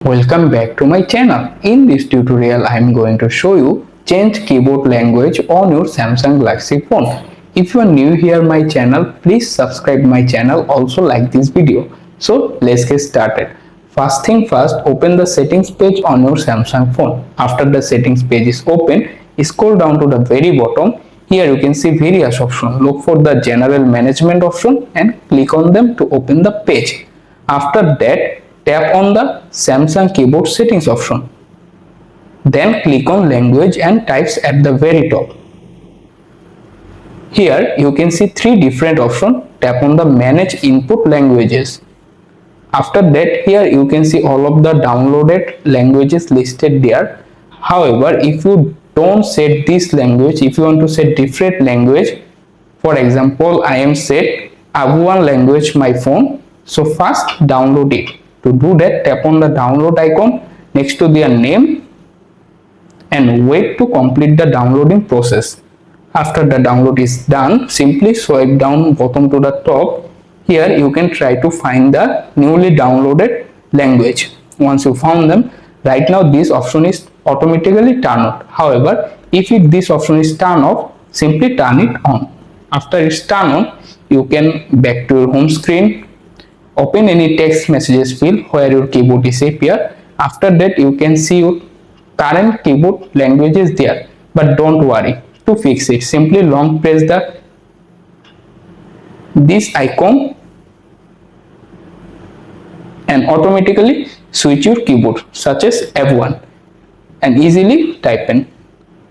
Welcome back to my channel. In this tutorial I am going to show you change keyboard language on your Samsung Galaxy phone. If you are new here my channel, please subscribe my channel, also like this video. So let's get started. First thing first, open the settings page on your Samsung phone. After the settings page is open, scroll down to the very bottom. Here you can see various options. Look for the general management option and click on them to open the page. After that, tap on the Samsung keyboard settings option. Then click on language and types at the very top. Here you can see three different options. Tap on the manage input languages. After that, here you can see all of the downloaded languages listed there. However, if you don't set this language, if you want to set different language, for example, I am set Afghan language my phone. So first download it. To do that, tap on the download icon next to their name and wait to complete the downloading process. After the download is done, simply swipe down bottom to the top. Here you can try to find the newly downloaded language. Once you found them, right now this option is automatically turned on. However, if this option is turned off, simply turn it on. After it's turned on, you can back to your home screen. Open any text messages field where your keyboard is appear. After that, you can see your current keyboard languages there. But don't worry, to fix it, simply long press this icon and automatically switch your keyboard such as F1 and easily type in.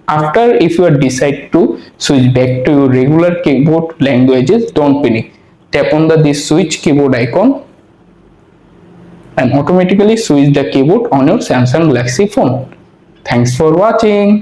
After, if you decide to switch back to your regular keyboard languages, don't panic. Tap on this switch keyboard icon and automatically switch the keyboard on your Samsung Galaxy phone. Thanks for watching.